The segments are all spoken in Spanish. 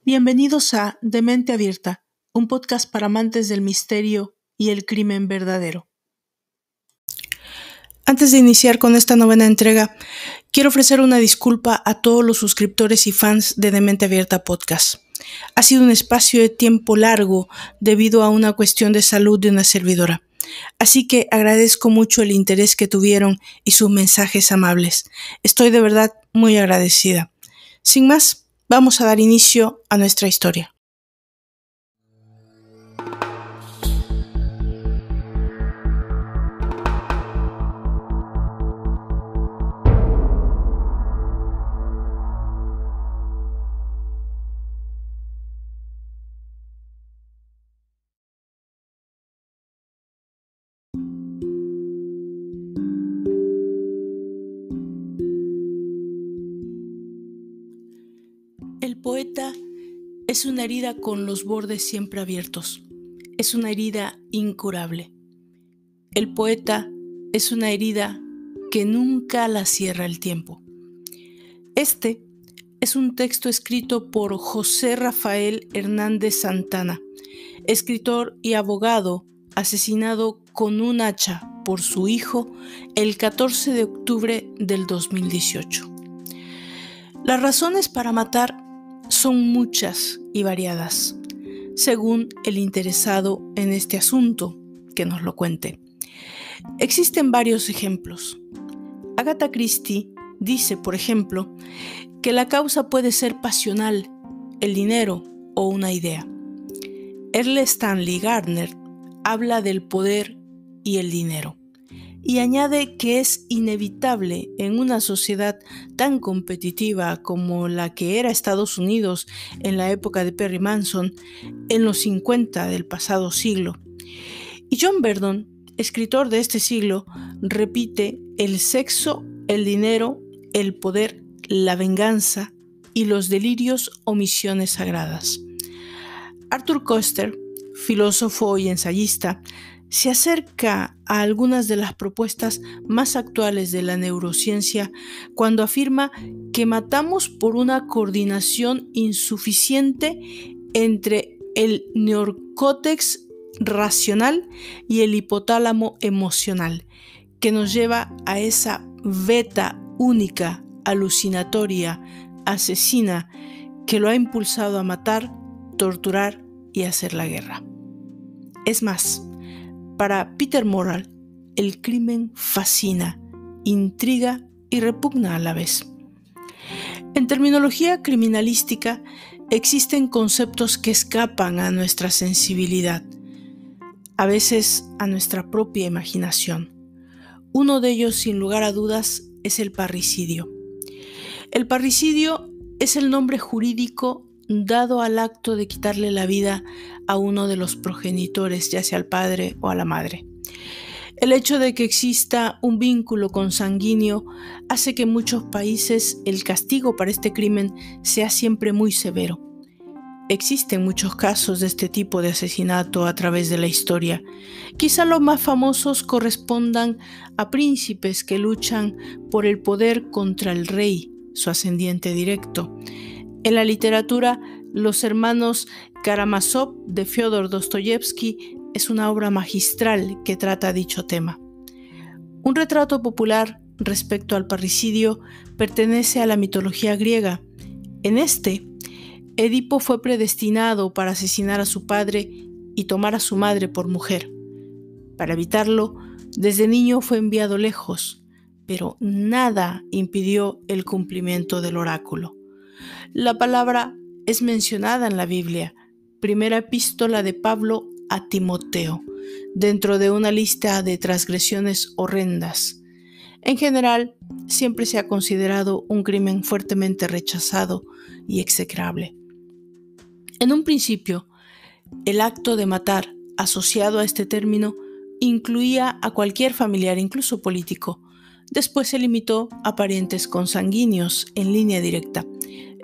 Bienvenidos a De Mente Abierta, un podcast para amantes del misterio y el crimen verdadero. Antes de iniciar con esta novena entrega, quiero ofrecer una disculpa a todos los suscriptores y fans de Mente Abierta Podcast. Ha sido un espacio de tiempo largo debido a una cuestión de salud de una servidora. Así que agradezco mucho el interés que tuvieron y sus mensajes amables. Estoy de verdad muy agradecida. Sin más, vamos a dar inicio a nuestra historia. El poeta es una herida con los bordes siempre abiertos. Es una herida incurable. El poeta es una herida que nunca la cierra el tiempo. Este es un texto escrito por José Rafael Hernández Santana, escritor y abogado asesinado con un hacha por su hijo el 14 de octubre del 2018. Las razones para matar son muchas y variadas, según el interesado en este asunto que nos lo cuente. Existen varios ejemplos. Agatha Christie dice, por ejemplo, que la causa puede ser pasional, el dinero o una idea. Erle Stanley Gardner habla del poder y el dinero y añade que es inevitable en una sociedad tan competitiva como la que era Estados Unidos en la época de Perry Mason, en los 50 del pasado siglo. Y John Verdon, escritor de este siglo, repite el sexo, el dinero, el poder, la venganza y los delirios o misiones sagradas. Arthur Koestler, filósofo y ensayista, se acerca a algunas de las propuestas más actuales de la neurociencia cuando afirma que matamos por una coordinación insuficiente entre el neocórtex racional y el hipotálamo emocional, que nos lleva a esa beta única, alucinatoria, asesina, que lo ha impulsado a matar, torturar y hacer la guerra. Es más, para Peter Morrell, el crimen fascina, intriga y repugna a la vez. En terminología criminalística existen conceptos que escapan a nuestra sensibilidad, a veces a nuestra propia imaginación. Uno de ellos, sin lugar a dudas, es el parricidio. El parricidio es el nombre jurídico dado al acto de quitarle la vida a uno de los progenitores, ya sea al padre o a la madre. El hecho de que exista un vínculo consanguíneo hace que en muchos países el castigo para este crimen sea siempre muy severo. Existen muchos casos de este tipo de asesinato a través de la historia. Quizá los más famosos correspondan a príncipes que luchan por el poder contra el rey, su ascendiente directo. En la literatura, Los hermanos Karamazov de Fyodor Dostoyevsky es una obra magistral que trata dicho tema. Un retrato popular respecto al parricidio pertenece a la mitología griega. En este, Edipo fue predestinado para asesinar a su padre y tomar a su madre por mujer. Para evitarlo, desde niño fue enviado lejos, pero nada impidió el cumplimiento del oráculo. La palabra es mencionada en la Biblia, primera epístola de Pablo a Timoteo, dentro de una lista de transgresiones horrendas. En general, siempre se ha considerado un crimen fuertemente rechazado y execrable. En un principio, el acto de matar, asociado a este término, incluía a cualquier familiar, incluso político. Después se limitó a parientes consanguíneos en línea directa,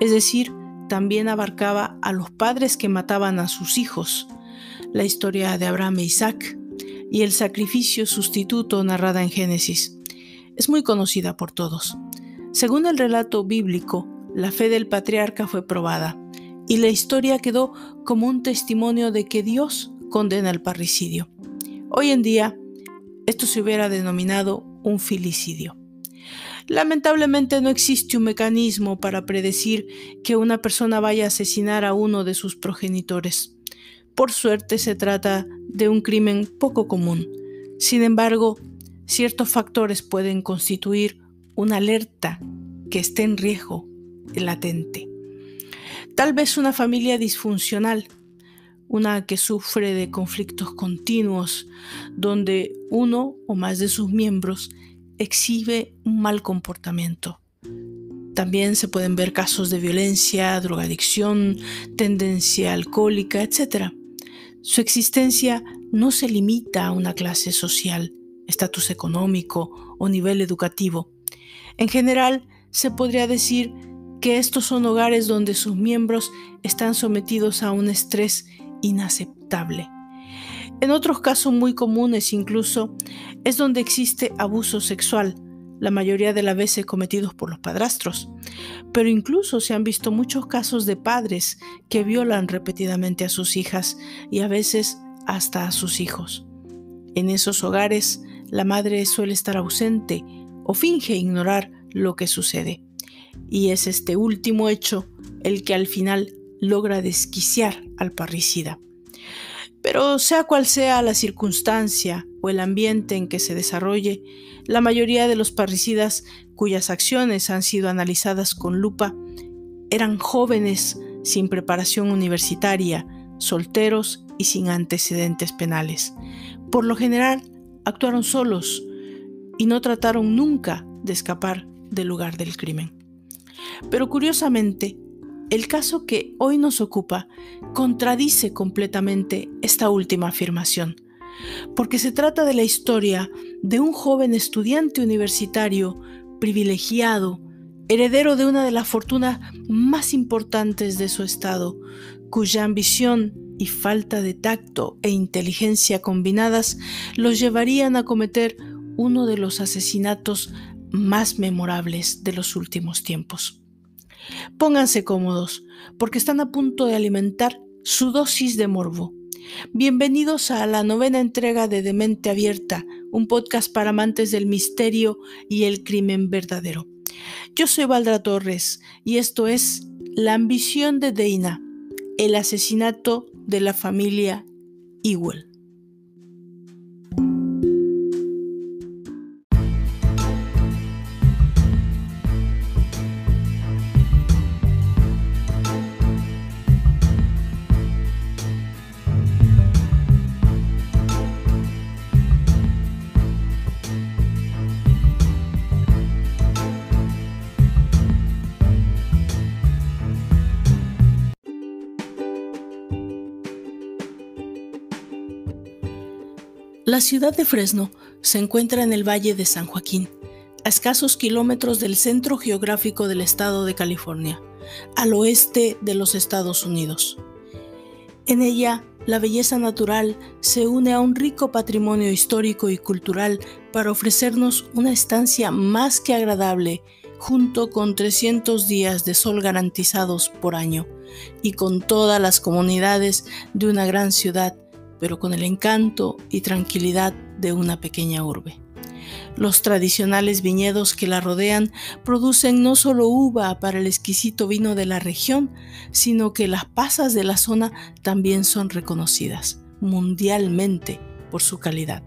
es decir, también abarcaba a los padres que mataban a sus hijos, la historia de Abraham e Isaac y el sacrificio sustituto narrada en Génesis. Es muy conocida por todos. Según el relato bíblico, la fe del patriarca fue probada y la historia quedó como un testimonio de que Dios condena el parricidio. Hoy en día, esto se hubiera denominado un filicidio. Lamentablemente no existe un mecanismo para predecir que una persona vaya a asesinar a uno de sus progenitores. Por suerte se trata de un crimen poco común. Sin embargo, ciertos factores pueden constituir una alerta que esté en riesgo latente. Tal vez una familia disfuncional, una que sufre de conflictos continuos, donde uno o más de sus miembros exhibe un mal comportamiento. También se pueden ver casos de violencia, drogadicción, tendencia alcohólica, etc. Su existencia no se limita a una clase social, estatus económico o nivel educativo. En general, se podría decir que estos son hogares donde sus miembros están sometidos a un estrés inaceptable. En otros casos muy comunes incluso, es donde existe abuso sexual, la mayoría de las veces cometidos por los padrastros. Pero incluso se han visto muchos casos de padres que violan repetidamente a sus hijas y a veces hasta a sus hijos. En esos hogares, la madre suele estar ausente o finge ignorar lo que sucede. Y es este último hecho el que al final logra desquiciar al parricida. Pero sea cual sea la circunstancia o el ambiente en que se desarrolle, la mayoría de los parricidas cuyas acciones han sido analizadas con lupa eran jóvenes sin preparación universitaria, solteros y sin antecedentes penales. Por lo general, actuaron solos y no trataron nunca de escapar del lugar del crimen. Pero curiosamente, el caso que hoy nos ocupa contradice completamente esta última afirmación, porque se trata de la historia de un joven estudiante universitario privilegiado, heredero de una de las fortunas más importantes de su estado, cuya ambición y falta de tacto e inteligencia combinadas los llevarían a cometer uno de los asesinatos más memorables de los últimos tiempos. Pónganse cómodos, porque están a punto de alimentar su dosis de morbo. Bienvenidos a la 9ª entrega de Demente Abierta, un podcast para amantes del misterio y el crimen verdadero. Yo soy Valdra Torres y esto es La ambición de Dana, el asesinato de la familia Ewell. La ciudad de Fresno se encuentra en el Valle de San Joaquín, a escasos kilómetros del centro geográfico del estado de California, al oeste de los Estados Unidos. En ella, la belleza natural se une a un rico patrimonio histórico y cultural para ofrecernos una estancia más que agradable, junto con 300 días de sol garantizados por año, y con todas las comunidades de una gran ciudad, pero con el encanto y tranquilidad de una pequeña urbe. Los tradicionales viñedos que la rodean producen no solo uva para el exquisito vino de la región, sino que las pasas de la zona también son reconocidas mundialmente por su calidad.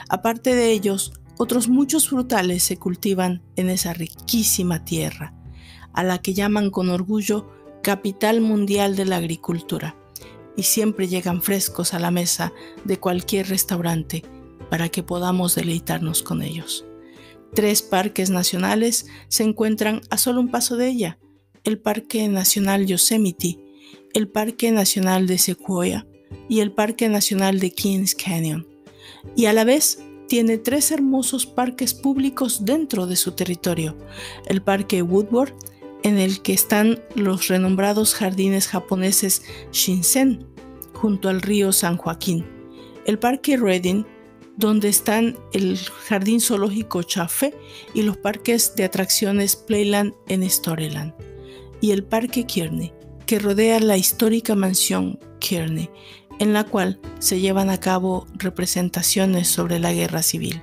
Aparte de ellos, otros muchos frutales se cultivan en esa riquísima tierra, a la que llaman con orgullo capital mundial de la agricultura, y siempre llegan frescos a la mesa de cualquier restaurante para que podamos deleitarnos con ellos. 3 parques nacionales se encuentran a solo un paso de ella: el Parque Nacional Yosemite, el Parque Nacional de Sequoia y el Parque Nacional de Kings Canyon, y a la vez tiene 3 hermosos parques públicos dentro de su territorio: el Parque Woodward, en el que están los renombrados jardines japoneses Shinsen, junto al río San Joaquín; el Parque Redding, donde están el Jardín Zoológico Chafé y los parques de atracciones Playland en Storyland, y el Parque Kearney, que rodea la histórica mansión Kearney, en la cual se llevan a cabo representaciones sobre la guerra civil.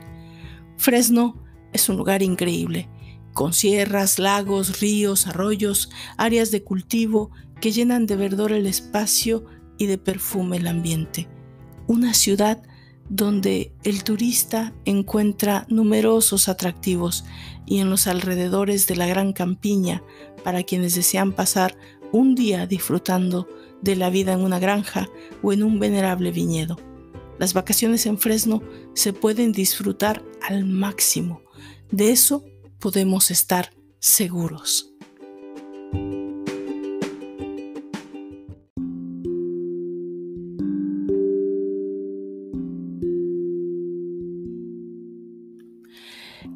Fresno es un lugar increíble, con sierras, lagos, ríos, arroyos, áreas de cultivo que llenan de verdor el espacio y de perfume el ambiente. Una ciudad donde el turista encuentra numerosos atractivos y en los alrededores de la Gran Campiña para quienes desean pasar un día disfrutando de la vida en una granja o en un venerable viñedo. Las vacaciones en Fresno se pueden disfrutar al máximo. De eso podemos estar seguros.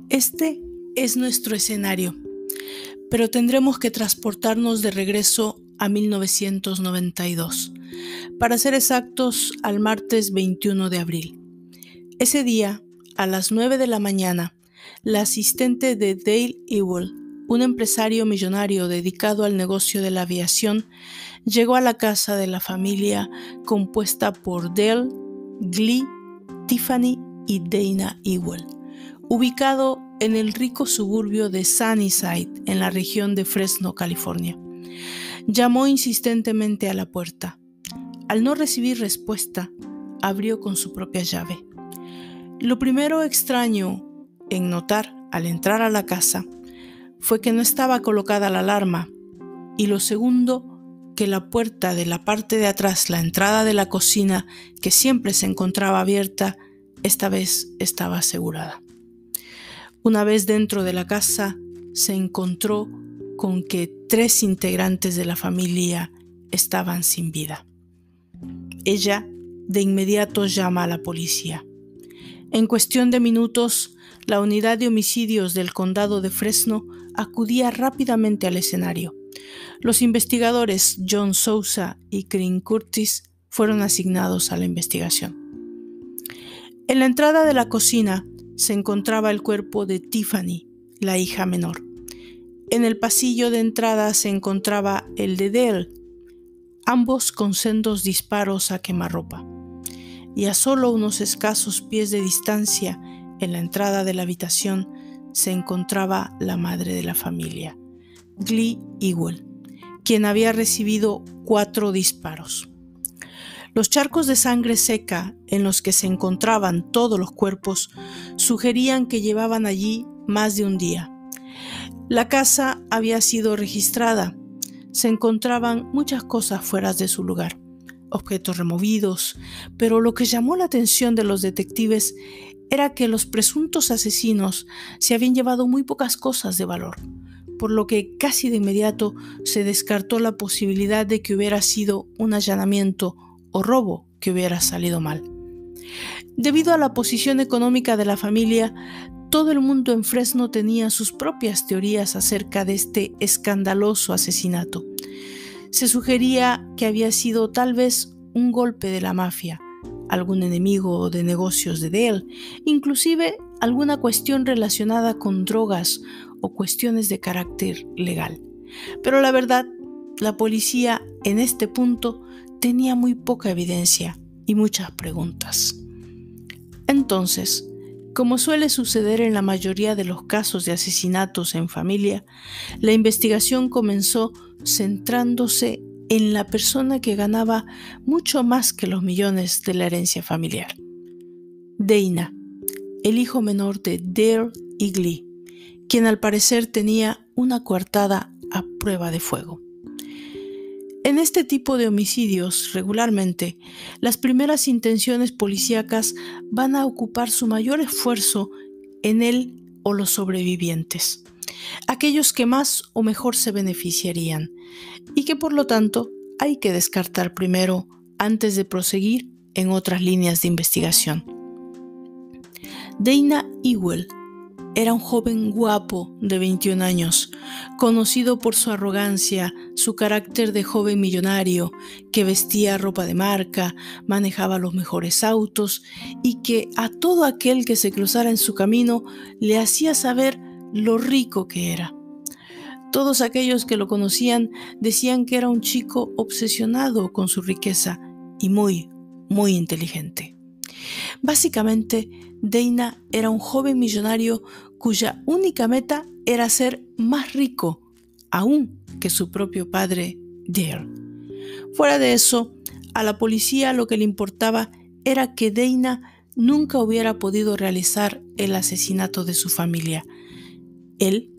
Este es nuestro escenario, pero tendremos que transportarnos de regreso a 1992, para ser exactos al martes 21 de abril. Ese día, a las 9 de la mañana, la asistente de Dale Ewell, un empresario millonario dedicado al negocio de la aviación, llegó a la casa de la familia compuesta por Dale, Glee, Tiffany y Dana Ewell, ubicado en el rico suburbio de Sunnyside, en la región de Fresno, California. Llamó insistentemente a la puerta. Al no recibir respuesta, abrió con su propia llave. Lo primero extraño en notar al entrar a la casa fue que no estaba colocada la alarma, y lo segundo, que la puerta de la parte de atrás, la entrada de la cocina, que siempre se encontraba abierta, esta vez estaba asegurada. Una vez dentro de la casa, se encontró con que 3 integrantes de la familia estaban sin vida. Ella de inmediato llama a la policía. En cuestión de minutos, la unidad de homicidios del condado de Fresno acudía rápidamente al escenario. Los investigadores John Sousa y Green Curtis fueron asignados a la investigación. En la entrada de la cocina se encontraba el cuerpo de Tiffany, la hija menor. En el pasillo de entrada se encontraba el de Dale, ambos con sendos disparos a quemarropa. Y a solo unos escasos pies de distancia, en la entrada de la habitación, se encontraba la madre de la familia, Glee Ewell, quien había recibido 4 disparos. Los charcos de sangre seca en los que se encontraban todos los cuerpos sugerían que llevaban allí más de un día. La casa había sido registrada. Se encontraban muchas cosas fuera de su lugar, objetos removidos, pero lo que llamó la atención de los detectives era que los presuntos asesinos se habían llevado muy pocas cosas de valor, por lo que casi de inmediato se descartó la posibilidad de que hubiera sido un allanamiento o robo que hubiera salido mal. Debido a la posición económica de la familia, todo el mundo en Fresno tenía sus propias teorías acerca de este escandaloso asesinato. Se sugería que había sido tal vez un golpe de la mafia, algún enemigo de negocios de Dale, inclusive alguna cuestión relacionada con drogas o cuestiones de carácter legal. Pero la verdad, la policía en este punto tenía muy poca evidencia y muchas preguntas. Entonces, como suele suceder en la mayoría de los casos de asesinatos en familia, la investigación comenzó centrándose en la persona que ganaba mucho más que los millones de la herencia familiar. Dana, el hijo menor de Dale y Glee, quien al parecer tenía una coartada a prueba de fuego. En este tipo de homicidios, regularmente, las primeras intenciones policíacas van a ocupar su mayor esfuerzo en él o los sobrevivientes, aquellos que más o mejor se beneficiarían, y que por lo tanto hay que descartar primero antes de proseguir en otras líneas de investigación. Dana Ewell era un joven guapo de 21 años, conocido por su arrogancia, su carácter de joven millonario, que vestía ropa de marca, manejaba los mejores autos y que a todo aquel que se cruzara en su camino le hacía saber lo rico que era. Todos aquellos que lo conocían decían que era un chico obsesionado con su riqueza y muy, muy inteligente. Básicamente, Dana era un joven millonario cuya única meta era ser más rico aún que su propio padre, Dale. Fuera de eso, a la policía lo que le importaba era que Dana nunca hubiera podido realizar el asesinato de su familia. Él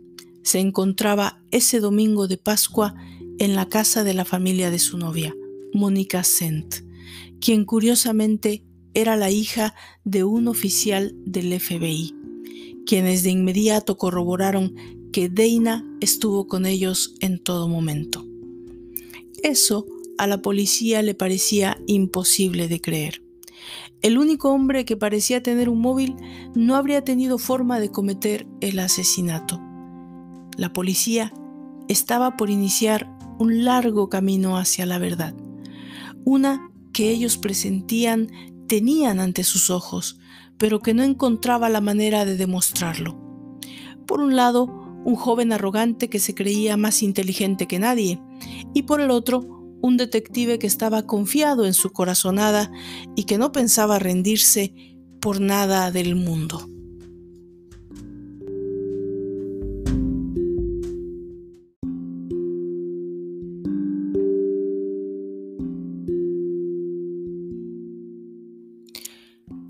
se encontraba ese domingo de Pascua en la casa de la familia de su novia, Monica Sent, quien curiosamente era la hija de un oficial del FBI, quienes de inmediato corroboraron que Dana estuvo con ellos en todo momento. Eso a la policía le parecía imposible de creer. El único hombre que parecía tener un móvil no habría tenido forma de cometer el asesinato. La policía estaba por iniciar un largo camino hacia la verdad, una que ellos presentían tenían ante sus ojos, pero que no encontraba la manera de demostrarlo. Por un lado, un joven arrogante que se creía más inteligente que nadie, y por el otro, un detective que estaba confiado en su corazonada y que no pensaba rendirse por nada del mundo.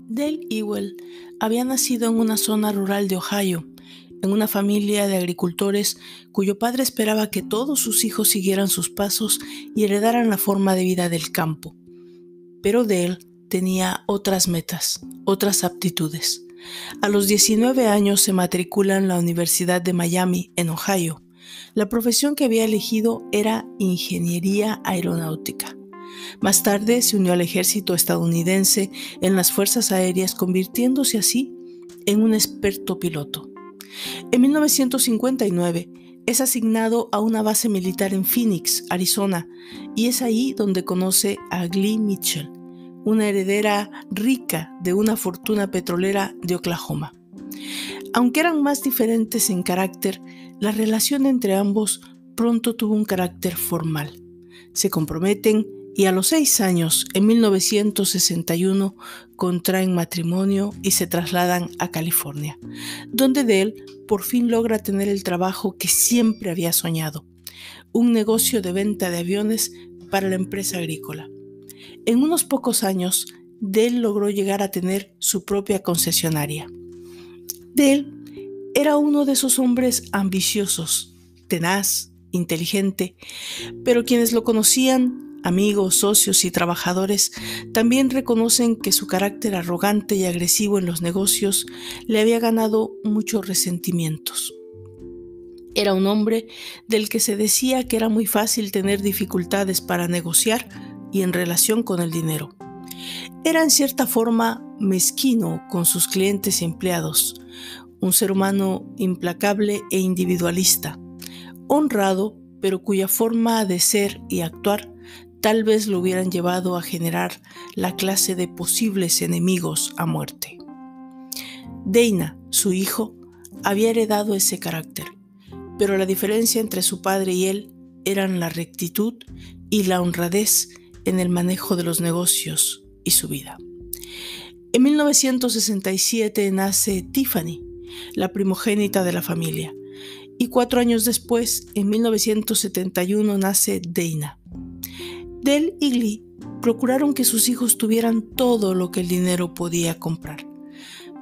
Dale Ewell había nacido en una zona rural de Ohio, en una familia de agricultores cuyo padre esperaba que todos sus hijos siguieran sus pasos y heredaran la forma de vida del campo. Pero Dale tenía otras metas, otras aptitudes. A los 19 años se matricula en la Universidad de Miami, en Ohio. La profesión que había elegido era ingeniería aeronáutica. Más tarde se unió al ejército estadounidense en las fuerzas aéreas, convirtiéndose así en un experto piloto. En 1959 es asignado a una base militar en Phoenix, Arizona, y es ahí donde conoce a Glee Mitchell, una heredera rica de una fortuna petrolera de Oklahoma. Aunque eran más diferentes en carácter, la relación entre ambos pronto tuvo un carácter formal. Se comprometen y a los 6 años, en 1961, contraen matrimonio y se trasladan a California, donde Dale por fin logra tener el trabajo que siempre había soñado, un negocio de venta de aviones para la empresa agrícola. En unos pocos años, Dale logró llegar a tener su propia concesionaria. Dale era uno de esos hombres ambiciosos, tenaz, inteligente, pero quienes lo conocían, amigos, socios y trabajadores, también reconocen que su carácter arrogante y agresivo en los negocios le había ganado muchos resentimientos. Era un hombre del que se decía que era muy fácil tener dificultades para negociar y en relación con el dinero. Era en cierta forma mezquino con sus clientes y empleados, un ser humano implacable e individualista, honrado, pero cuya forma de ser y actuar tal vez lo hubieran llevado a generar la clase de posibles enemigos a muerte. Dana, su hijo, había heredado ese carácter, pero la diferencia entre su padre y él eran la rectitud y la honradez en el manejo de los negocios y su vida. En 1967 nace Tiffany, la primogénita de la familia, y 4 años después, en 1971, nace Dana. Dale y Glee procuraron que sus hijos tuvieran todo lo que el dinero podía comprar,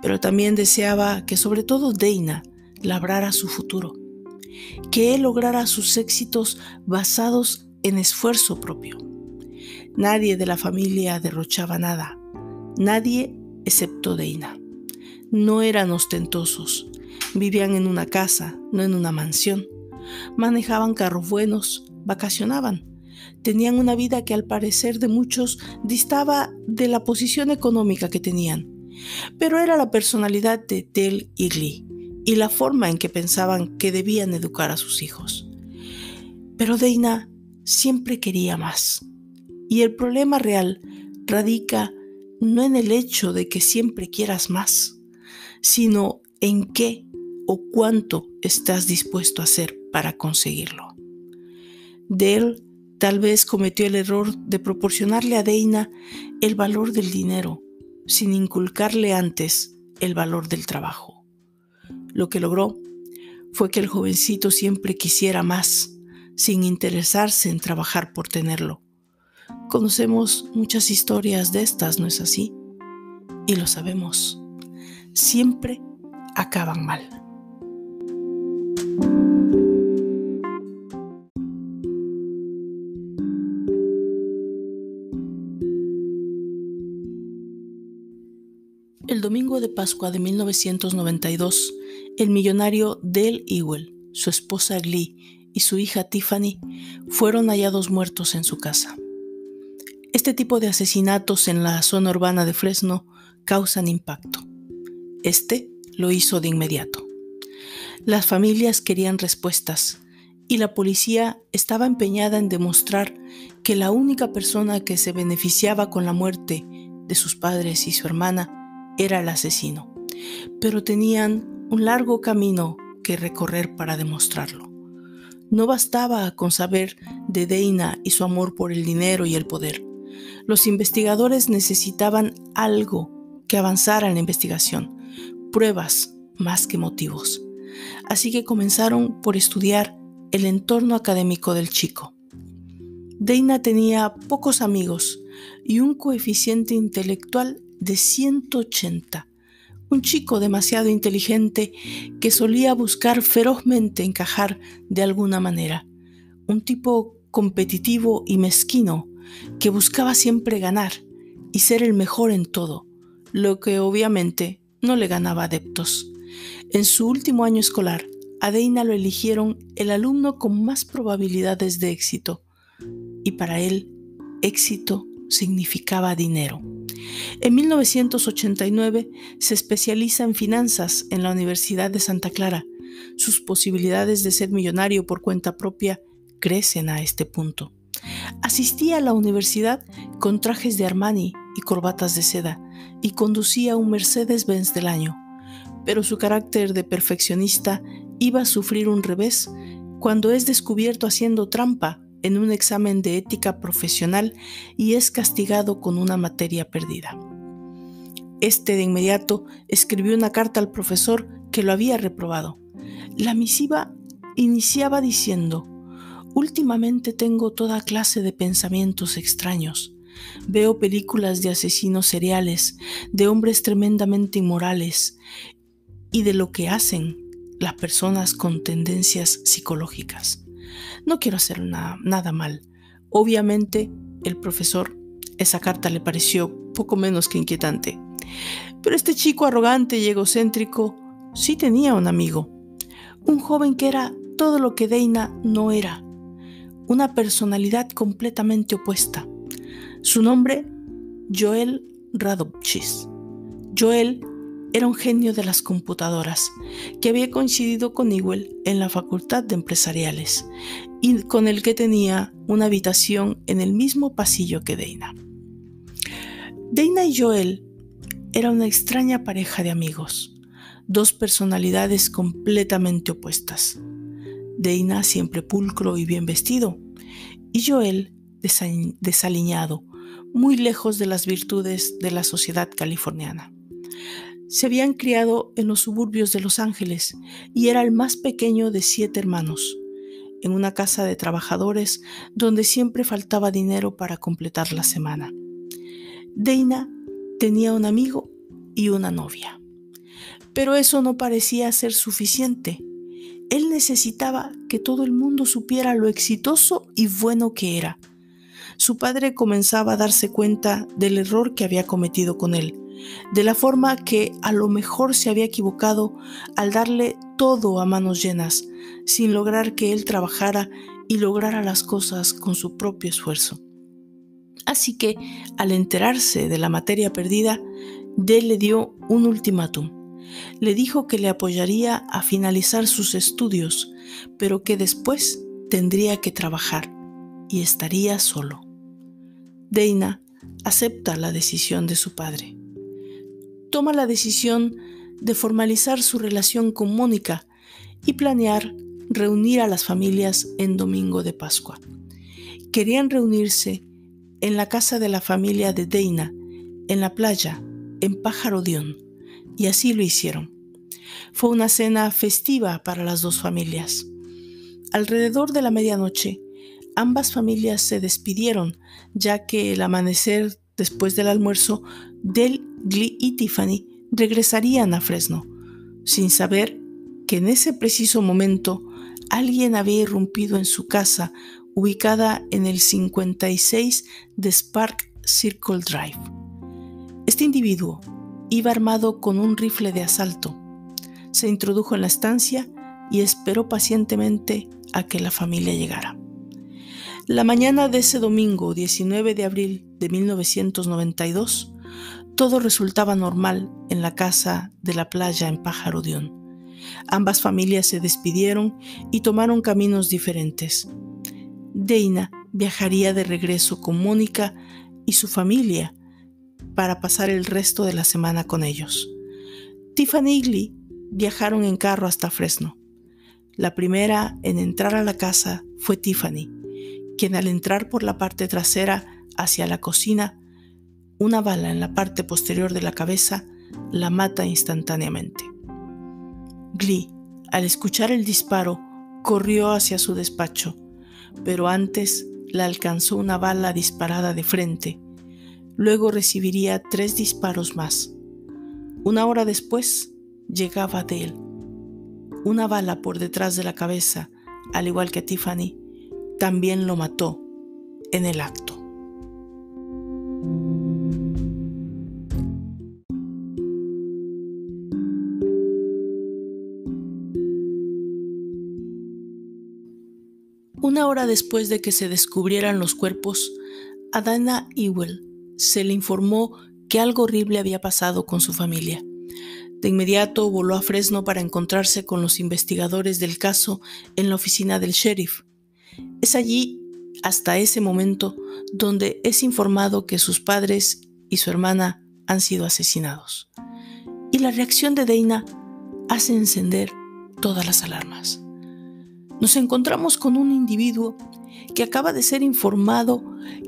pero también deseaba que sobre todo Dana labrara su futuro, que él lograra sus éxitos basados en esfuerzo propio. Nadie de la familia derrochaba nada, nadie excepto Dana. No eran ostentosos, vivían en una casa, no en una mansión, manejaban carros buenos, vacacionaban. Tenían una vida que al parecer de muchos distaba de la posición económica que tenían, pero era la personalidad de Dale y Glee, y la forma en que pensaban que debían educar a sus hijos. Pero Dana siempre quería más. Y el problema real radica no en el hecho de que siempre quieras más, sino en qué o cuánto estás dispuesto a hacer para conseguirlo. Dale tal vez cometió el error de proporcionarle a Dana el valor del dinero, sin inculcarle antes el valor del trabajo. Lo que logró fue que el jovencito siempre quisiera más, sin interesarse en trabajar por tenerlo. Conocemos muchas historias de estas, ¿no es así? Y lo sabemos, siempre acaban mal. El domingo de Pascua de 1992, el millonario Dale Ewell, su esposa Glee y su hija Tiffany fueron hallados muertos en su casa. Este tipo de asesinatos en la zona urbana de Fresno causan impacto. Este lo hizo de inmediato. Las familias querían respuestas y la policía estaba empeñada en demostrar que la única persona que se beneficiaba con la muerte de sus padres y su hermana era el asesino, pero tenían un largo camino que recorrer para demostrarlo. No bastaba con saber de Dana y su amor por el dinero y el poder. Los investigadores necesitaban algo que avanzara en la investigación, pruebas más que motivos. Así que comenzaron por estudiar el entorno académico del chico. Dana tenía pocos amigos y un coeficiente intelectual de 180, un chico demasiado inteligente que solía buscar ferozmente encajar de alguna manera, un tipo competitivo y mezquino que buscaba siempre ganar y ser el mejor en todo, lo que obviamente no le ganaba adeptos. En su último año escolar, a Dana lo eligieron el alumno con más probabilidades de éxito, y para él, éxito significaba dinero. En 1989 se especializa en finanzas en la Universidad de Santa Clara. Sus posibilidades de ser millonario por cuenta propia crecen a este punto. Asistía a la universidad con trajes de Armani y corbatas de seda y conducía un Mercedes-Benz del año, pero su carácter de perfeccionista iba a sufrir un revés cuando es descubierto haciendo trampa en un examen de ética profesional y es castigado con una materia perdida. Este de inmediato escribió una carta al profesor que lo había reprobado. La misiva iniciaba diciendo: últimamente tengo toda clase de pensamientos extraños. Veo películas de asesinos seriales, de hombres tremendamente inmorales y de lo que hacen las personas con tendencias psicológicas. No quiero hacer nada mal. Obviamente, el profesor, esa carta le pareció poco menos que inquietante. Pero este chico arrogante y egocéntrico sí tenía un amigo. Un joven que era todo lo que Dana no era. Una personalidad completamente opuesta. Su nombre, Joel Radovchis. Joel era un genio de las computadoras que había coincidido con Ewell en la Facultad de Empresariales y con el que tenía una habitación en el mismo pasillo que Dana. Dana y Joel eran una extraña pareja de amigos, dos personalidades completamente opuestas. Dana siempre pulcro y bien vestido, y Joel desaliñado, muy lejos de las virtudes de la sociedad californiana. Se habían criado en los suburbios de Los Ángeles y era el más pequeño de 7 hermanos, en una casa de trabajadores donde siempre faltaba dinero para completar la semana. Dana tenía un amigo y una novia, pero eso no parecía ser suficiente. Él necesitaba que todo el mundo supiera lo exitoso y bueno que era. Su padre comenzaba a darse cuenta del error que había cometido con él, de la forma que a lo mejor se había equivocado al darle todo a manos llenas, sin lograr que él trabajara y lograra las cosas con su propio esfuerzo. Así que, al enterarse de la materia perdida, Dale le dio un ultimátum. Le dijo que le apoyaría a finalizar sus estudios, pero que después tendría que trabajar y estaría solo. Dana acepta la decisión de su padre. Toma la decisión de formalizar su relación con Mónica y planear reunir a las familias en Domingo de Pascua. Querían reunirse en la casa de la familia de Dana, en la playa, en Pájaro Dion, y así lo hicieron. Fue una cena festiva para las dos familias. Alrededor de la medianoche, ambas familias se despidieron, ya que el amanecer después del almuerzo, Dale, Glee y Tiffany regresarían a Fresno, sin saber que en ese preciso momento alguien había irrumpido en su casa, ubicada en el 56 de Spark Circle Drive. Este individuo iba armado con un rifle de asalto. Se introdujo en la estancia y esperó pacientemente a que la familia llegara. La mañana de ese domingo, 19 de abril de 1992, todo resultaba normal en la casa de la playa en Pájaro Dion. Ambas familias se despidieron y tomaron caminos diferentes. Dana viajaría de regreso con Mónica y su familia para pasar el resto de la semana con ellos. Tiffany y Glee viajaron en carro hasta Fresno. La primera en entrar a la casa fue Tiffany, quien al entrar por la parte trasera hacia la cocina, una bala en la parte posterior de la cabeza la mata instantáneamente. Glee, al escuchar el disparo, corrió hacia su despacho, pero antes la alcanzó una bala disparada de frente. Luego recibiría 3 disparos más. Una hora después llegaba Dale. Una bala por detrás de la cabeza, al igual que Tiffany, también lo mató en el acto. Una hora después de que se descubrieran los cuerpos, a Dana Ewell se le informó que algo horrible había pasado con su familia. De inmediato voló a Fresno para encontrarse con los investigadores del caso en la oficina del sheriff. Es allí, hasta ese momento, donde es informado que sus padres y su hermana han sido asesinados. Y la reacción de Dana hace encender todas las alarmas. Nos encontramos con un individuo que acaba de ser informado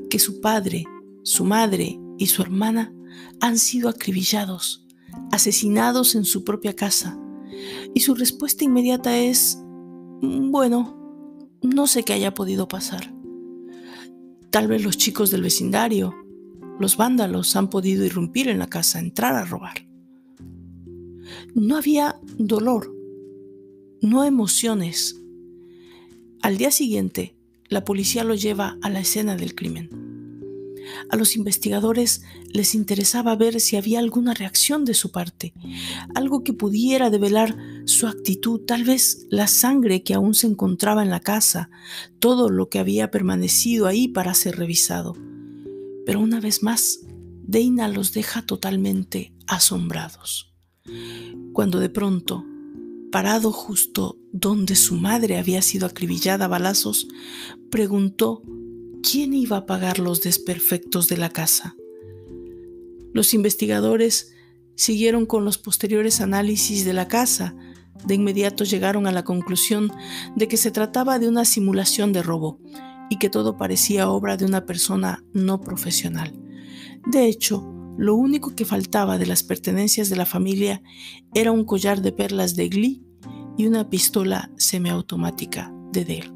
que su padre, su madre y su hermana han sido acribillados, asesinados en su propia casa. Y su respuesta inmediata es: bueno, no sé qué haya podido pasar. Tal vez los chicos del vecindario, los vándalos, han podido irrumpir en la casa, entrar a robar. No había dolor, no emociones. Al día siguiente, la policía lo lleva a la escena del crimen. A los investigadores les interesaba ver si había alguna reacción de su parte, algo que pudiera develar su actitud, tal vez la sangre que aún se encontraba en la casa, todo lo que había permanecido ahí para ser revisado. Pero una vez más, Dana los deja totalmente asombrados. Cuando de pronto, parado justo donde su madre había sido acribillada a balazos, preguntó quién iba a pagar los desperfectos de la casa. Los investigadores siguieron con los posteriores análisis de la casa. De inmediato llegaron a la conclusión de que se trataba de una simulación de robo y que todo parecía obra de una persona no profesional. De hecho, lo único que faltaba de las pertenencias de la familia era un collar de perlas de Glee y una pistola semiautomática de Dale.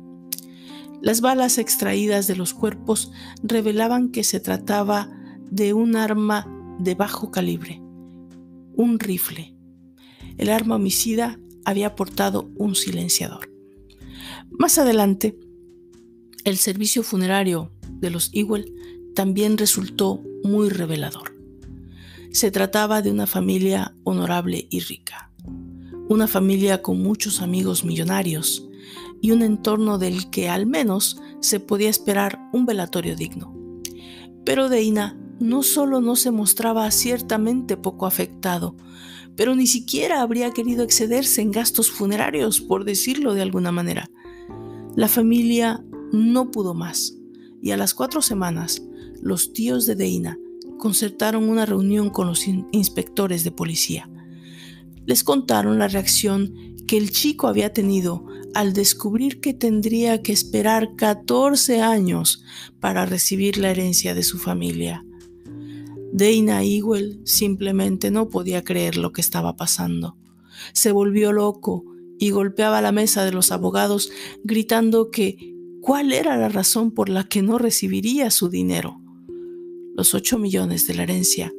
Las balas extraídas de los cuerpos revelaban que se trataba de un arma de bajo calibre, un rifle. El arma homicida había portado un silenciador. Más adelante, el servicio funerario de los Ewell también resultó muy revelador. Se trataba de una familia honorable y rica. Una familia con muchos amigos millonarios y un entorno del que al menos se podía esperar un velatorio digno. Pero Dana no solo no se mostraba ciertamente poco afectado, pero ni siquiera habría querido excederse en gastos funerarios, por decirlo de alguna manera. La familia no pudo más, y a las 4 semanas, los tíos de Dana concertaron una reunión con los inspectores de policía. Les contaron la reacción que el chico había tenido al descubrir que tendría que esperar 14 años para recibir la herencia de su familia. Dana Ewell simplemente no podía creer lo que estaba pasando. Se volvió loco y golpeaba la mesa de los abogados gritando que ¿cuál era la razón por la que no recibiría su dinero? Los 8 millones de la herencia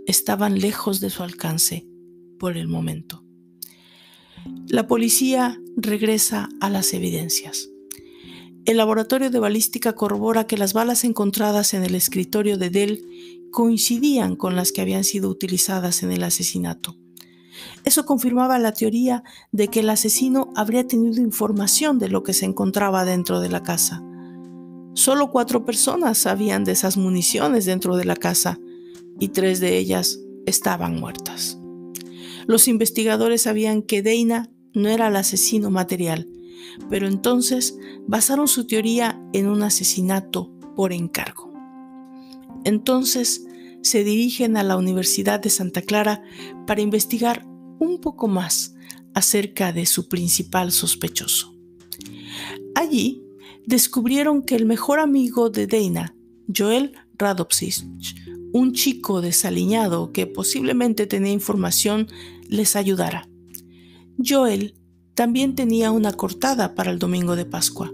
estaban lejos de su alcance por el momento. La policía regresa a las evidencias. El laboratorio de balística corrobora que las balas encontradas en el escritorio de Dell coincidían con las que habían sido utilizadas en el asesinato. Eso confirmaba la teoría de que el asesino habría tenido información de lo que se encontraba dentro de la casa. Solo 4 personas sabían de esas municiones dentro de la casa y 3 de ellas estaban muertas. Los investigadores sabían que Dana no era el asesino material, pero entonces basaron su teoría en un asesinato por encargo. Entonces se dirigen a la Universidad de Santa Clara para investigar un poco más acerca de su principal sospechoso. Allí descubrieron que el mejor amigo de Dana, Joel Radovsich, un chico desaliñado que posiblemente tenía información, les ayudara. Joel también tenía una cortada para el domingo de Pascua.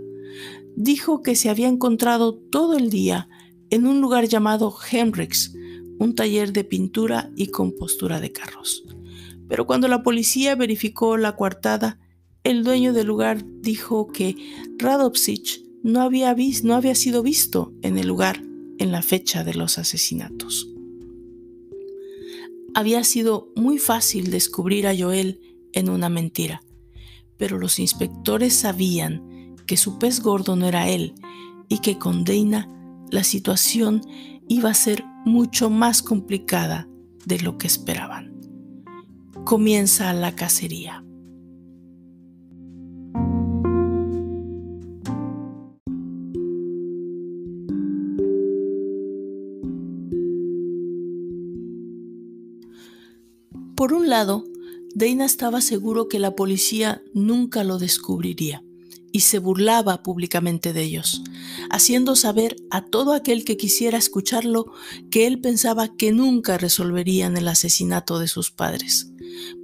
Dijo que se había encontrado todo el día en un lugar llamado Hendrix, un taller de pintura y compostura de carros. Pero cuando la policía verificó la coartada, el dueño del lugar dijo que Radovsich no había sido visto en el lugar en la fecha de los asesinatos. Había sido muy fácil descubrir a Joel en una mentira, pero los inspectores sabían que su pez gordo no era él y que con Dana la situación iba a ser mucho más complicada de lo que esperaban. Comienza la cacería. Por un lado, Dana estaba seguro que la policía nunca lo descubriría y se burlaba públicamente de ellos, haciendo saber a todo aquel que quisiera escucharlo que él pensaba que nunca resolverían el asesinato de sus padres.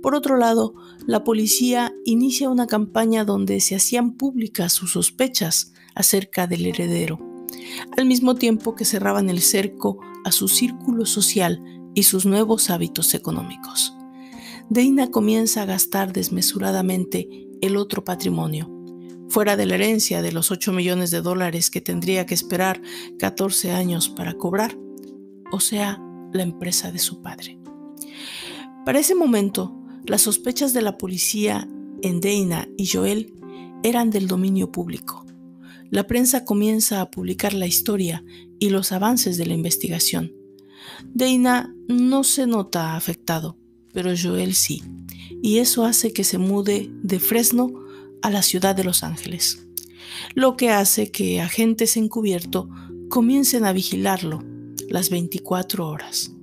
Por otro lado, la policía inicia una campaña donde se hacían públicas sus sospechas acerca del heredero, al mismo tiempo que cerraban el cerco a su círculo social y sus nuevos hábitos económicos. Dana comienza a gastar desmesuradamente el otro patrimonio, fuera de la herencia de los 8 millones de dólares que tendría que esperar 14 años para cobrar, o sea, la empresa de su padre. Para ese momento, las sospechas de la policía en Dana y Joel eran del dominio público. La prensa comienza a publicar la historia y los avances de la investigación. Dana no se nota afectado, pero Joel sí, y eso hace que se mude de Fresno a la ciudad de Los Ángeles, lo que hace que agentes encubierto comiencen a vigilarlo las 24 horas.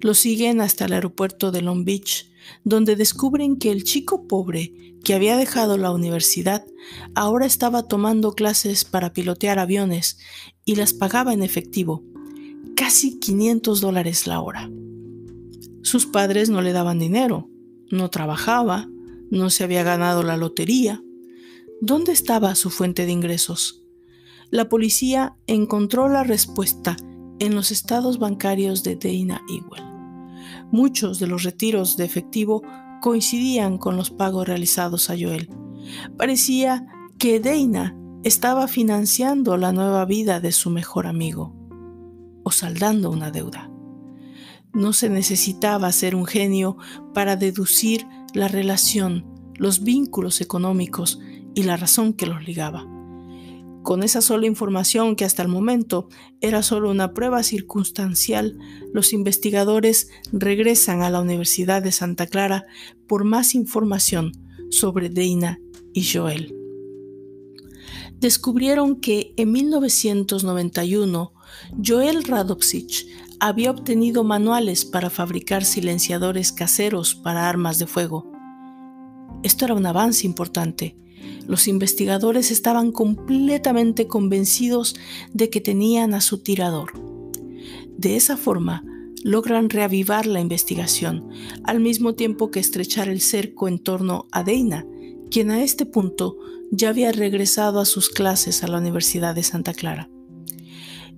Lo siguen hasta el aeropuerto de Long Beach, donde descubren que el chico pobre que había dejado la universidad ahora estaba tomando clases para pilotear aviones y las pagaba en efectivo, casi $500 la hora. Sus padres no le daban dinero, no trabajaba, no se había ganado la lotería. ¿Dónde estaba su fuente de ingresos? La policía encontró la respuesta en los estados bancarios de Dana Ewell. Muchos de los retiros de efectivo coincidían con los pagos realizados a Joel. Parecía que Dana estaba financiando la nueva vida de su mejor amigo o saldando una deuda. No se necesitaba ser un genio para deducir la relación, los vínculos económicos y la razón que los ligaba. Con esa sola información, que hasta el momento era solo una prueba circunstancial, los investigadores regresan a la Universidad de Santa Clara por más información sobre Dana y Joel. Descubrieron que en 1991 Joel Radovsich había obtenido manuales para fabricar silenciadores caseros para armas de fuego. Esto era un avance importante. Los investigadores estaban completamente convencidos de que tenían a su tirador. De esa forma, logran reavivar la investigación, al mismo tiempo que estrechar el cerco en torno a Dana, quien a este punto ya había regresado a sus clases a la Universidad de Santa Clara.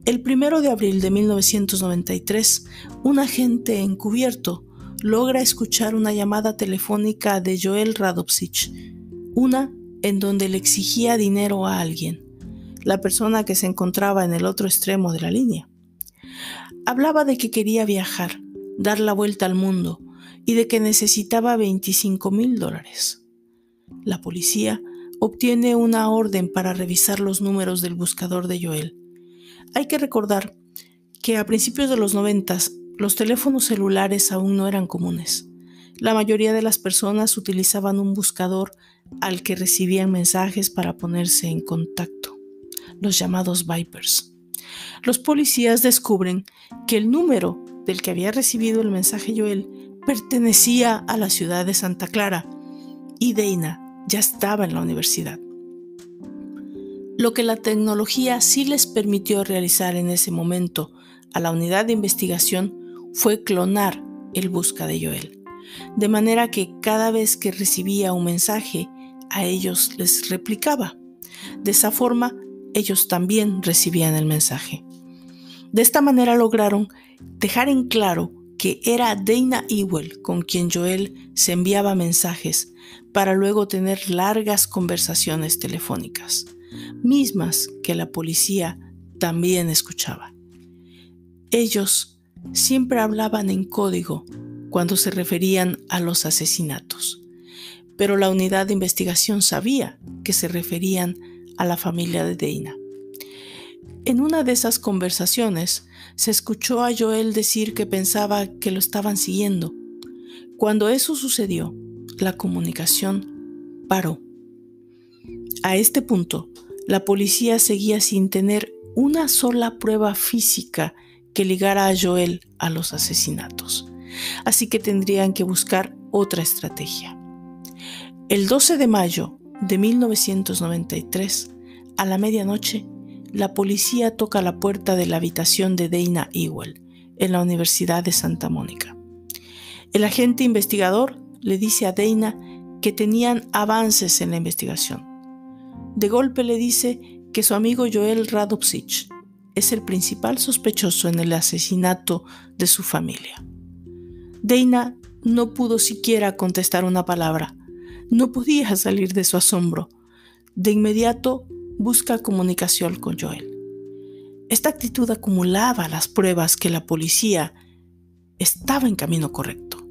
El 1 de abril de 1993, un agente encubierto logra escuchar una llamada telefónica de Joel Radovsich, una en donde le exigía dinero a alguien, la persona que se encontraba en el otro extremo de la línea. Hablaba de que quería viajar, dar la vuelta al mundo y de que necesitaba $25,000. La policía obtiene una orden para revisar los números del buscador de Joel. Hay que recordar que a principios de los 90 los teléfonos celulares aún no eran comunes. La mayoría de las personas utilizaban un buscador al que recibían mensajes para ponerse en contacto, los llamados Vipers. Los policías descubren que el número del que había recibido el mensaje Joel pertenecía a la ciudad de Santa Clara y Dana ya estaba en la universidad. Lo que la tecnología sí les permitió realizar en ese momento a la unidad de investigación fue clonar el busca de Joel, de manera que cada vez que recibía un mensaje, a ellos les replicaba. De esa forma, ellos también recibían el mensaje. De esta manera lograron dejar en claro que era Dana Ewell con quien Joel se enviaba mensajes para luego tener largas conversaciones telefónicas, mismas que la policía también escuchaba. Ellos siempre hablaban en código cuando se referían a los asesinatos, pero la unidad de investigación sabía que se referían a la familia de Dana. En una de esas conversaciones se escuchó a Joel decir que pensaba que lo estaban siguiendo. Cuando eso sucedió, la comunicación paró. A este punto, la policía seguía sin tener una sola prueba física que ligara a Joel a los asesinatos, así que tendrían que buscar otra estrategia. El 12 de mayo de 1993, a la medianoche, la policía toca la puerta de la habitación de Dana Ewell en la Universidad de Santa Mónica. El agente investigador le dice a Dana que tenían avances en la investigación. De golpe le dice que su amigo Joel Radovsich es el principal sospechoso en el asesinato de su familia. Dana no pudo siquiera contestar una palabra. No podía salir de su asombro. De inmediato busca comunicación con Joel. Esta actitud acumulaba las pruebas que la policía estaba en camino correcto.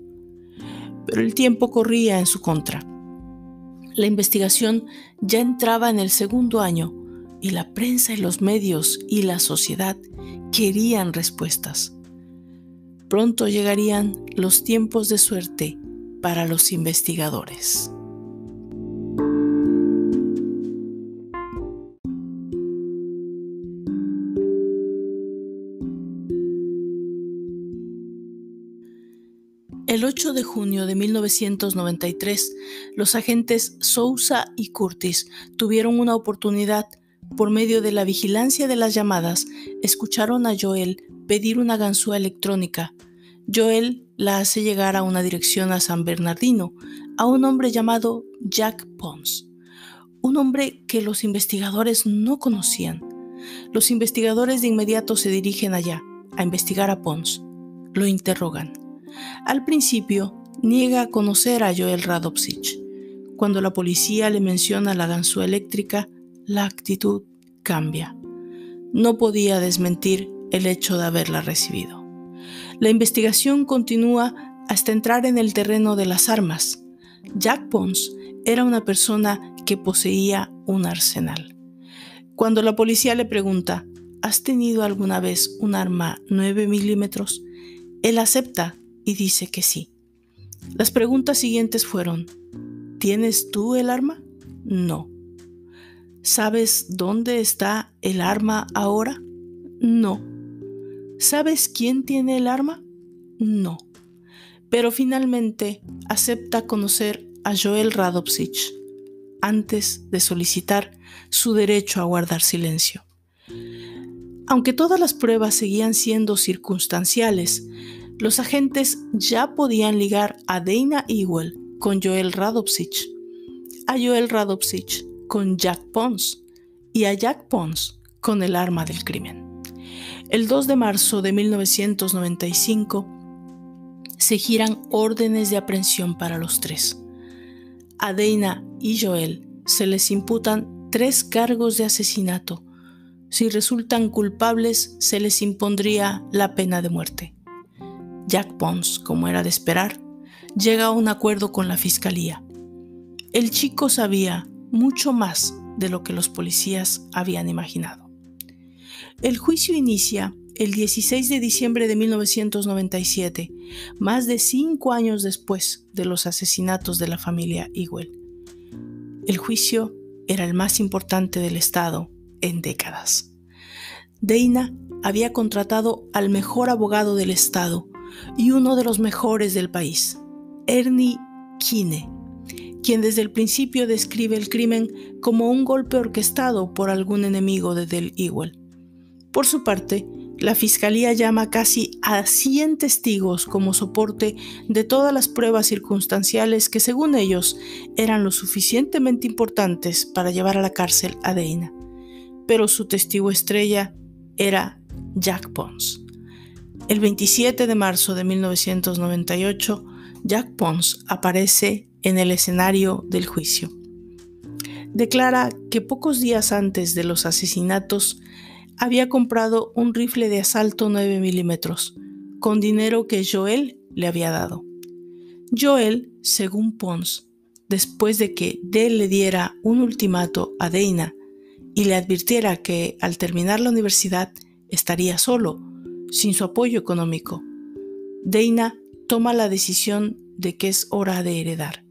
Pero el tiempo corría en su contra. La investigación ya entraba en el segundo año y la prensa y los medios y la sociedad querían respuestas. Pronto llegarían los tiempos de suerte para los investigadores. El 8 de junio de 1993, los agentes Sousa y Curtis tuvieron una oportunidad. Por medio de la vigilancia de las llamadas, escucharon a Joel pedir una ganzúa electrónica. Joel la hace llegar a una dirección a San Bernardino, a un hombre llamado Jack Pons, un hombre que los investigadores no conocían. Los investigadores de inmediato se dirigen allá a investigar a Pons. Lo interrogan. Al principio, niega a conocer a Joel Radovsich. Cuando la policía le menciona la ganzúa eléctrica, la actitud cambia. No podía desmentir el hecho de haberla recibido. La investigación continúa hasta entrar en el terreno de las armas. Jack Pons era una persona que poseía un arsenal. Cuando la policía le pregunta, ¿has tenido alguna vez un arma 9 milímetros? Él acepta y dice que sí. Las preguntas siguientes fueron, ¿tienes tú el arma? No. ¿Sabes dónde está el arma ahora? No. ¿Sabes quién tiene el arma? No. Pero finalmente acepta conocer a Joel Radovsich antes de solicitar su derecho a guardar silencio. Aunque todas las pruebas seguían siendo circunstanciales, los agentes ya podían ligar a Dana Ewell con Joel Radovsich, a Joel Radovsich con Jack Pons y a Jack Pons con el arma del crimen. El 2 de marzo de 1995 se giran órdenes de aprehensión para los tres. A Dana y Joel se les imputan 3 cargos de asesinato. Si resultan culpables, se les impondría la pena de muerte. Jack Pons, como era de esperar, llega a un acuerdo con la fiscalía. El chico sabía mucho más de lo que los policías habían imaginado. El juicio inicia el 16 de diciembre de 1997, más de 5 años después de los asesinatos de la familia Ewell. El juicio era el más importante del estado en décadas. Dana había contratado al mejor abogado del estado y uno de los mejores del país, Ernie Keene, quien desde el principio describe el crimen como un golpe orquestado por algún enemigo de Del Ewell. Por su parte, la fiscalía llama casi a 100 testigos como soporte de todas las pruebas circunstanciales que, según ellos, eran lo suficientemente importantes para llevar a la cárcel a Dana. Pero su testigo estrella era Jack Pons. El 27 de marzo de 1998, Jack Pons aparece en el escenario del juicio. Declara que pocos días antes de los asesinatos había comprado un rifle de asalto 9 milímetros con dinero que Joel le había dado. Joel, según Pons, después de que Del le diera un ultimato a Dana y le advirtiera que al terminar la universidad estaría solo, sin su apoyo económico, Dana toma la decisión de que es hora de heredar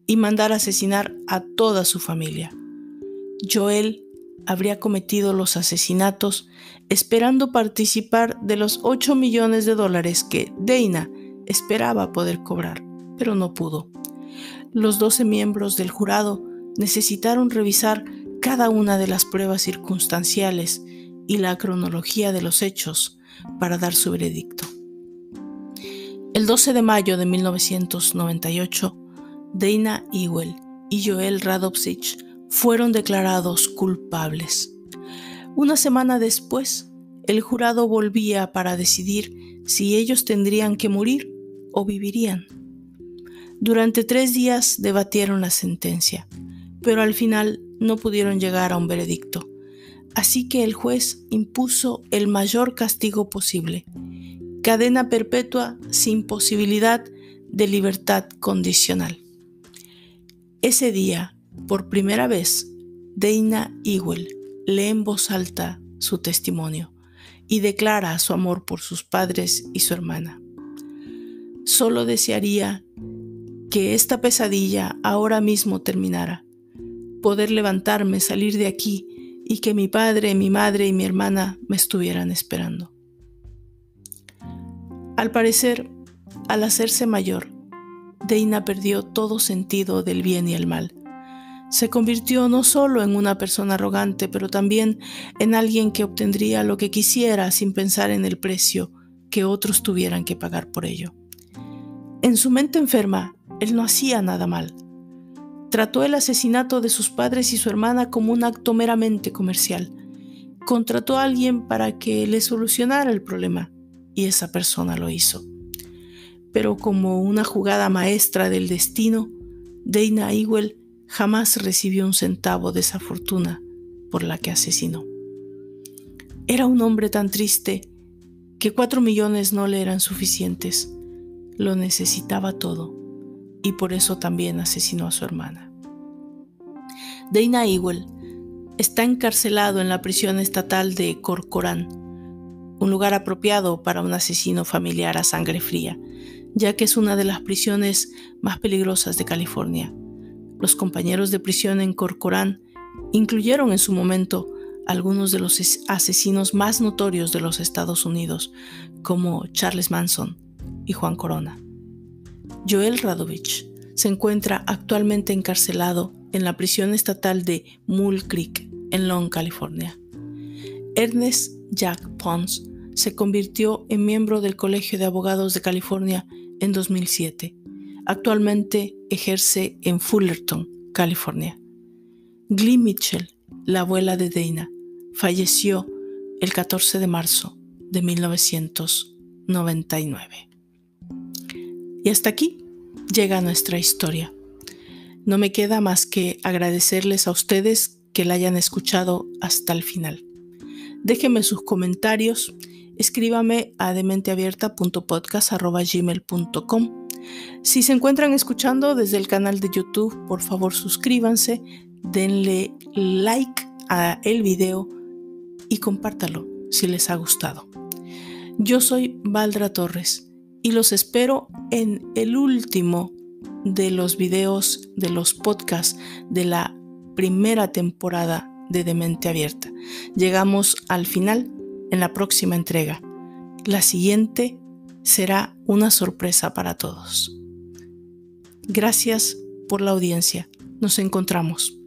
y mandar asesinar a toda su familia. Joel habría cometido los asesinatos esperando participar de los $8 millones que Dana esperaba poder cobrar, pero no pudo. Los 12 miembros del jurado necesitaron revisar cada una de las pruebas circunstanciales y la cronología de los hechos para dar su veredicto. El 12 de mayo de 1998, Dana Ewell y Joel Radovsich fueron declarados culpables. Una semana después, el jurado volvía para decidir si ellos tendrían que morir o vivirían. Durante 3 días debatieron la sentencia, pero al final no pudieron llegar a un veredicto. Así que el juez impuso el mayor castigo posible: cadena perpetua sin posibilidad de libertad condicional. Ese día, por primera vez, Dana Ewell lee en voz alta su testimonio y declara su amor por sus padres y su hermana. Solo desearía que esta pesadilla ahora mismo terminara, poder levantarme, salir de aquí y que mi padre, mi madre y mi hermana me estuvieran esperando. Al parecer, al hacerse mayor, Dana perdió todo sentido del bien y el mal. Se convirtió no solo en una persona arrogante, pero también en alguien que obtendría lo que quisiera sin pensar en el precio que otros tuvieran que pagar por ello. En su mente enferma, él no hacía nada mal. Trató el asesinato de sus padres y su hermana como un acto meramente comercial. Contrató a alguien para que le solucionara el problema, y esa persona lo hizo. Pero como una jugada maestra del destino, Dana Ewell jamás recibió un centavo de esa fortuna por la que asesinó. Era un hombre tan triste que 4 millones no le eran suficientes. Lo necesitaba todo, y por eso también asesinó a su hermana. Dana Ewell está encarcelado en la prisión estatal de Corcoran, un lugar apropiado para un asesino familiar a sangre fría, ya que es una de las prisiones más peligrosas de California. Los compañeros de prisión en Corcoran incluyeron en su momento algunos de los asesinos más notorios de los Estados Unidos, como Charles Manson y Juan Corona. Joel Radovich se encuentra actualmente encarcelado en la prisión estatal de Mule Creek, en Long, California. Ernest Jack Pons se convirtió en miembro del Colegio de Abogados de California en 2007. Actualmente ejerce en Fullerton, California. Glee Mitchell, la abuela de Dana, falleció el 14 de marzo de 1999. Y hasta aquí llega nuestra historia. No me queda más que agradecerles a ustedes que la hayan escuchado hasta el final. Déjenme sus comentarios, escríbame a dementeabierta.podcast@gmail.com. Si se encuentran escuchando desde el canal de YouTube, por favor suscríbanse, denle like a el video y compártalo si les ha gustado. Yo soy Valdra Torres y los espero en el último de los videos, de los podcasts de la primera temporada de Demente Abierta. Llegamos al final en la próxima entrega. La siguiente será una sorpresa para todos. Gracias por la audiencia. Nos encontramos.